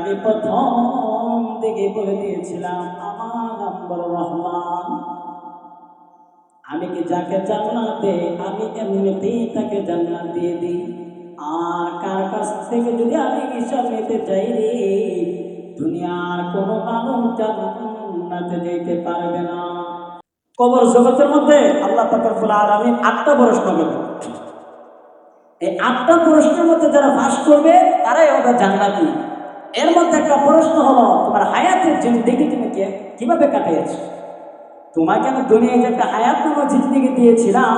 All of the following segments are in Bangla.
আমি প্রথম দিকে বলে দিয়েছিলাম আমার নাম বড় রহমান। আমি কি যাকে জান্নাত দেই আমি এমনিতেই তাকে জান্নাত দিয়ে দিই। আর কার কাছ থেকে যদি আমি হিসাব নিতে চাই রে, দুনিয়ার কোনো মানুষ জান্নাতে যেতে পারবে না। কবর জগতের মধ্যে আল্লাহ পাক রব্বুল আলামিন 8টা প্রশ্ন করবেন। এই 8টা প্রশ্নের মধ্যে যারা পাস করবে তারাই হবে জান্নাতি। এর মধ্যে একটা প্রশ্ন হলো, তোমার হায়াতের জিন্দেগি তুমি কিভাবে কাটিয়েছো? তোমাকে আমি দুনিয়ায় যে একটা হায়াত নামক জিন্দেগি দিয়েছিলাম,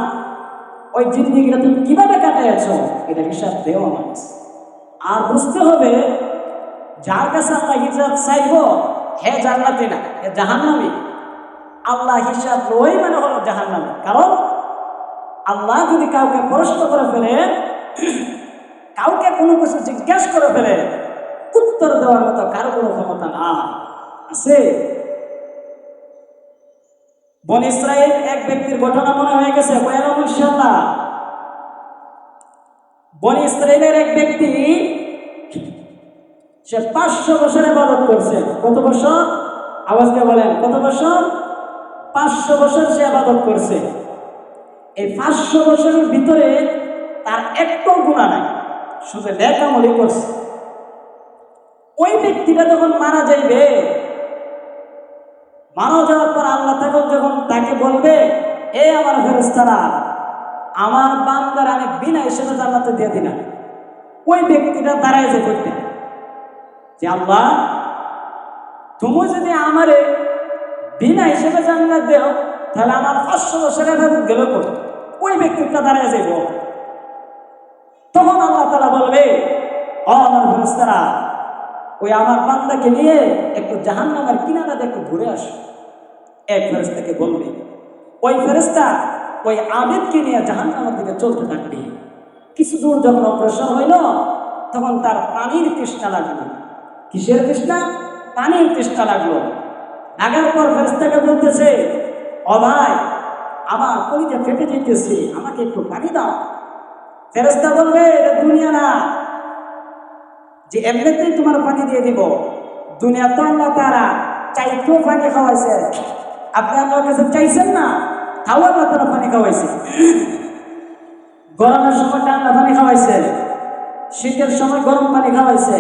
ওই জিন্দেগিটা তুমি কিভাবে কাটিয়েছো এটা হিসাব দেও মানুষ। আর বুঝতে হবে যার কাছে আল্লাহ হিসাব চাইবো হে জান্নাতি না, হে জাহান্নামী। আল্লাহ হিসাব লই মানে হলো জাহান্নামী। কারণ আল্লাহ যদি কাউকে প্রশ্ন করে ফেলে, কাউকে কোনো কিছু জিজ্ঞেস করে ফেলে, উত্তর দেওয়ার মতো কারো কোনো ক্ষমতা না আছে। বনী ইসরাইল এক ব্যক্তির ঘটনা মনে হয়ে গেছে, বয়ালাম ইনশাআল্লাহ। বনী ইসরাইলের এক ব্যক্তি, সে 500 বছর ইবাদত করছে। কত বছর? আওয়াজ দিয়ে বলেন, কত বছর? 500 বছর সে ইবাদত করছে। এই 500 বছরের ভিতরে তার একটু গুনাহ নাই, শুধু নেক আমলই করছে। ওই ব্যক্তিটা যখন মারা যাইবে, মারা যাওয়ার পর আল্লাহ যখন তাকে বলবে, এ আমার ফেরেশতারা, আমার বান্দার আমি বিনা হিসেবে জান্নাতে দিয়ে দিলাম। ওই ব্যক্তিটা দাঁড়ায় যে করতে যে আল্লাহ, তুমি যদি আমারে বিনা হিসেবে জান্নাত দেও তাহলে আমার 500 বছরের ইবাদত গেল কোথায়? ওই ব্যক্তিটা দাঁড়ায় যাইব। তখন আল্লাহ তাআলা বলবে, ও আমার ফেরেশতারা, ওই আমার বান্দাকে নিয়ে একটু জাহান্নামের কিনারাতে একটু ঘুরে আসো। এক ফেরেশতাকে বলবে, ওই ফেরেশতা ওই আবেদকে নিয়ে জাহান্নামের দিকে চলতে থাকবে। কিছু দূর যখন অগ্রসর হইল, তখন তার পানির তৃষ্ণা লাগলো। কিসের তৃষ্ণা? পানির তৃষ্ণা লাগলো। লাগার পর ফেরেশতাকে বলতেছে, ও ভাই, আমার কলিজা ফেটে যেতেছে, আমাকে একটু পানি দাও। ফেরেশতা বলবে, এটা দুনিয়া না যে এমনিতেই তোমার পানি দিয়ে দিব। দুনিয়া তো আল্লাহ তাআলা চাইতেও পানি খাওয়াইছে। আপনি আল্লাহর কাছে চাইছেন না, তাও আল্লাহ তাআলা পানি খাওয়াইছে। গরমের সময় ঠান্ডা পানি খাওয়াইছে, শীতের সময় গরম পানি খাওয়াইছে।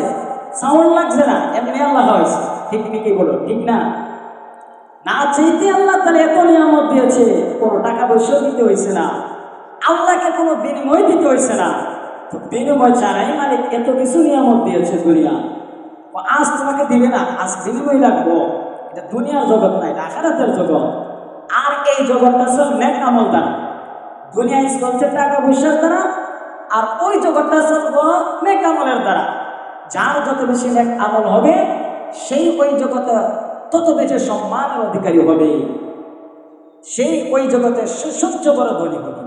সাউন্ড লাগছে না, এমনি আল্লাহ খাওয়াইছে। ঠিক নাকি বলো? ঠিক না? না চাইতে আল্লাহ তাআলা এত নিয়ামত দিয়েছে, কোনো টাকা পয়সা দিতে হয়েছে না, আল্লাহকে কোনো বিনিময় দিতে হয়েছে না। তো বিনিময় ছাড়াই মালিক এত কিছু নিয়ামত দিয়েছে দুনিয়া। আজ তোমাকে দিবে না, আজ বিনিময় লাগবো। এটা দুনিয়ার জগৎ নাই, আখিরাতের জগৎ। আর এই জগৎটা চল নেক আমল দ্বারা। দুনিয়া চলছে টাকা পয়সার দ্বারা, আর ওই জগৎটা চলবো নেক আমলের দ্বারা। যার যত বেশি নেক আমল হবে, সেই ওই জগতে তত বেশি সম্মানের অধিকারী হবে, সেই ওই জগতে সবচেয়ে বড় ধনী হবে।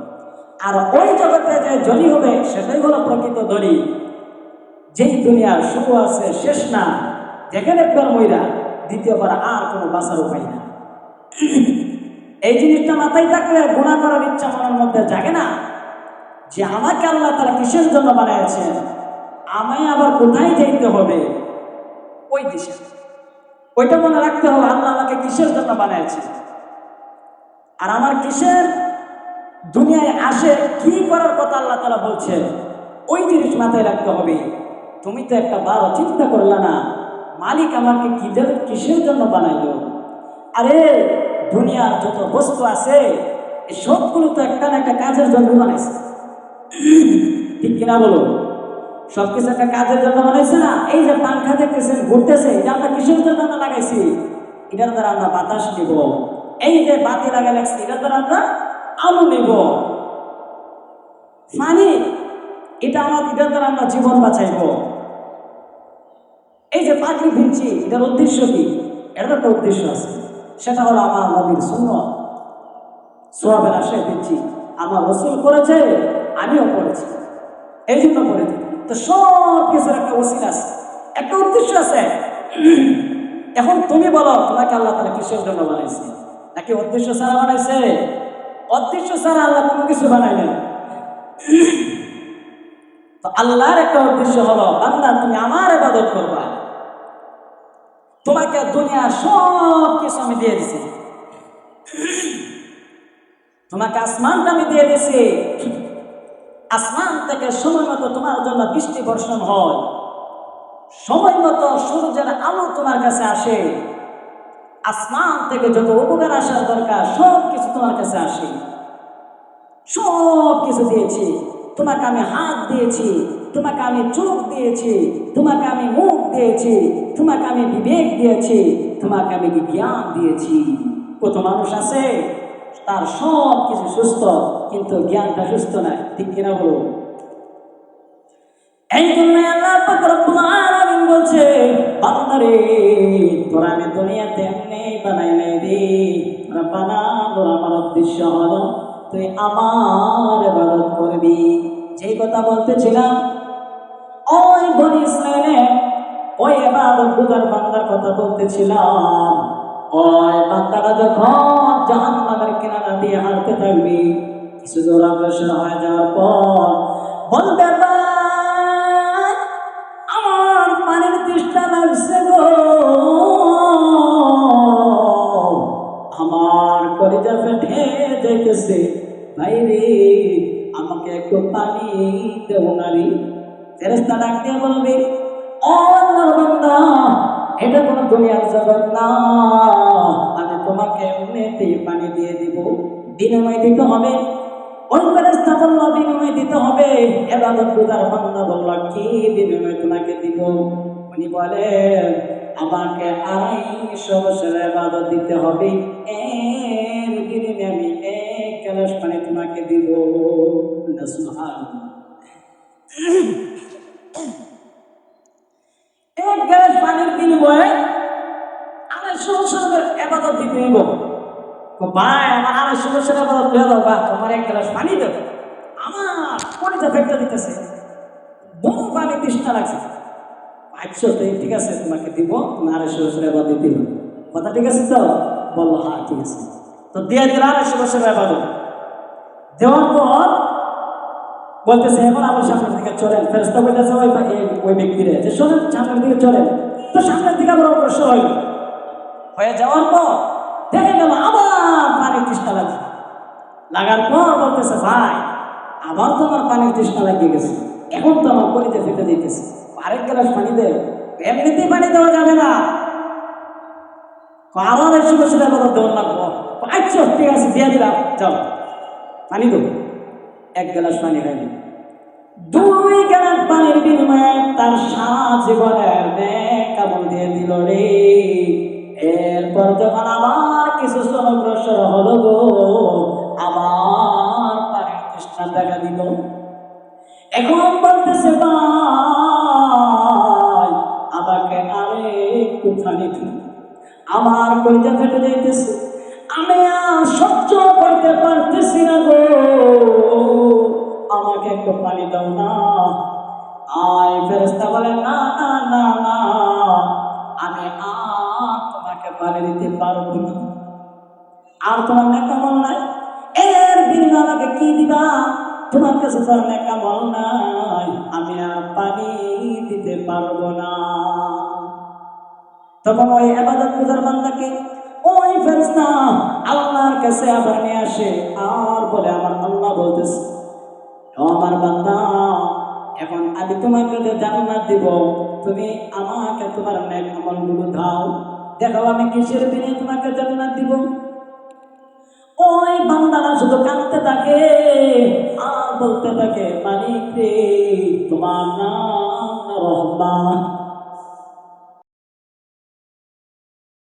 আর ওই জগতে যে ধনী হবে সেটাই হলো প্রকৃত ধনী। যেই দুনিয়ার শুরু আছে শেষ না, যেখানে একবার মইরা দ্বিতীয়বার আর কোনো বাঁচার উপায় না। এই জিনিসটা মাথায় থাকলে গুনাহ করার ইচ্ছা মনের মধ্যে জাগে না, যে আমাকে আল্লাহ তাআলা কিসের জন্য বানাইছেন, আমায় আবার কোথায় যাইতে হবে, ওই দিশা ওইটা মনে রাখতে হবে। আল্লাহ আমাকে কিসের জন্য বানাইছেন, আর আমার কিসের দুনিয়ায় আসে, কি করার কথা আল্লাহ তাআলা বলছেন, ওই জিনিস মাথায় রাখতে হবে। তুমি তো একটা বার চিন্তা করলা না, মালিক আমাকে কিসের জন্য বানাইলো? আরে দুনিয়ার যত বস্তু আছে এই সবগুলো তো একটা না একটা কাজের জন্য বানাইছে। ঠিক কিনা বলো? সবকিছু একটা কাজের জন্য বানাইছে না? এই যে পাংখা দেখতেছেন ঘুরতেছে, এটা আমরা কিসের জন্য আমরা লাগাইছি? এটার দ্বারা আমরা বাতাস নিব। এই যে বাতি লাগা লাগছে, এটার দ্বারা আমরা আলো নেব। পানি, এটার দ্বারা আমরা জীবন বাঁচাইব। এই যে পাখি ফিরছি, এটার উদ্দেশ্য কি? এটার একটা উদ্দেশ্য আছে, সেটা হলো আমার নবীর সুন্নাত, সওয়াবের আশায় ফিরছি। আমার রাসূল করেছে, আমিও করেছি, এই জন্য করেছি। তো সব কিছুর একটা ওসিলা আছে, একটা উদ্দেশ্য আছে। এখন তুমি বলো, তোমাকে আল্লাহ তাআলা কিসের জন্য বানাইছে? নাকি উদ্দেশ্য ছাড়া বানাইছে? উদ্দেশ্য ছাড়া আল্লাহ কোনো কিছু বানাইলেন। তো আল্লাহর একটা উদ্দেশ্য হলো, বান্দা তুমি আমার ইবাদত করবা। দুনিয়া সব কিছু আমি দিয়ে দিছি। তোমাকে আসমানটা আমি দিয়ে দিছি, আসমান থেকে সময় মতো তোমার জন্য বৃষ্টি বর্ষণ হয়, সময় মতো সূর্যের আলো তোমার কাছে আসে, আসমান থেকে যত উপকার আসার দরকার সব কিছু তোমার কাছে আসে। সব কিছু দিয়েছি তোমাকে, আমি হাত দিয়েছি তোমাকে, আমি চোখ দিয়েছি তোমাকে, আমি মুখ দিয়েছি তোমাকে, আমি বিবেক দিয়েছি তোমাকে, আমি জ্ঞান দিয়েছি। কত মানুষ আছে তার সব কিছু সুস্থ কিন্তু জ্ঞানটা সুস্থ নাই, ঠিক কিনা বলো? এই জন্য আল্লাহ পাক রব্বুল আলামিন বলছে, বান্দারে তোরা আমি দুনিয়াতে এমনি বানাই নাই রে, তোরা বানানোর আমার উদ্দেশ্য হলো তুই আমার ইবাদত করবি। যেই কথা বলতেছিলাম ওই বনি ইসরাইলের ওই ইবাদত গুজার বান্দার কথা বলতেছিলাম, ওই বান্দাটা যখন জাহান্নামের কিনারা দিয়ে হাঁটতে থাকবে, কিছু দূর অগ্রসর হয়ে যাওয়ার পর বলবে, আমার পানির তৃষ্ণা লাগছে গো, আমার কলিজা ফেটে যাইতেছে, ভাই রে আমাকে একটু পানি দেও না রে। ফেরেশতা ডাক দিয়ে বলবে, ও আল্লাহর বান্দা, এটা কোনো দুনিয়ার জগৎ না, আমি তোমাকে এমনিতেই পানি দিয়ে দিব, বিনিময় দিতে হবে। ওই ফেরেশতা বলল, বিনিময় দিতে হবে। ইবাদত গুজার বান্দা বলল, কি বিনিময় তোমাকে দিব? উনি বলে, আমাকে 250 বছরের ইবাদত দিতে হবে, এর বিনিময়ে আমি 1 গ্লাস পানি তোমাকে দিব। সুবহানাল্লাহ। 1 গ্লাস পানির বিনিময়ে 250 বছরের ইবাদত দিতে হইব। ভাই আমার 250 বছরের ইবাদত দিয়ে দাও, বা তোমার 1 গ্লাস পানি দাও, আমার কলিজা ফেটে দিতেছে, বহু পানি তৃষ্ণা লাগছে। আচ্ছা ঠিক আছে তোমাকে দিব, তুমি 250 বছরের ইবাদত দিতে হবে, কথা ঠিক আছে তো? বললো হ্যাঁ ঠিক আছে। তো দিয়ে দিল 250 বছরের ইবাদত। দেওয়ার পর বলতেছে, এখন আমার সামনের দিকে চলেন। ফেরেশতা বলতেছে ওই ব্যক্তিরে যে শোনেন সামনের দিকে চলেন। তো সামনের দিকে আবার অগ্রসর হয়ে যাওয়ার পর দেখে গেল আবার পানির তৃষ্ণা লাগছে। লাগার পর বলতেছে, ভাই আবার তো আমার পানির তৃষ্ণা লাগিয়ে গেছে, এখন তো আমার কলিজা ফেটে দিতেছে, 1 গ্লাস পানি দে। এমনিতেই পানি দেওয়া যাবে না, আবার 250 বছরের ইবাদত দেওয়ার লাগবো। আচ্ছা ঠিক আছে দিয়ে দিলাম, যাও পানি দেবো। 1 গ্লাস পানি হয়নি, 2 গ্লাস পানির বিনিময়ে তার সারা জীবনের নেক আমল দিয়ে দিল রে। এরপর যখন আবার কিছু অগ্রসর হলো গো, আবার পানির তৃষ্ণা দেখা দিল। এখন বলতেছে, ভাই আমাকে আরেকটু পানি দিন, আমার কলিজা ফেটে যাইতেছে, আমি আর সহ্য করতে পারতেছি না গো, আমাকে একটু পানি দাও না। আয় ফেরেশতা বলে, না না না না, আমি আর তোমাকে পানি দিতে পারবো না, আর তোমার নেক আমল নাই, এর বিনিময়ে আমাকে কি দিবা? তোমার কাছে তো আর নেক আমল নাই, আমি আর পানি দিতে পারবো না। তখন ওই ইবাদত গুজার বান্দাকে ওই ফেরেশতা আল্লাহর কাছে আবার নিয়ে আসে, আর বলে, আমার আল্লাহ বলতেছে, ও আমার বান্দা, এখন আমি তোমাকে জান্নাত দিব, তুমি আমাকে তোমার নেক আমলগুলো দাও, দেখো আমি কিসের বিনিময়ে তোমাকে জান্নাত দিব। ওই বান্দারা শুধু কাঁদতে থাকে আর বলতে থাকে, মালিক রে তোমার নাম রহমান,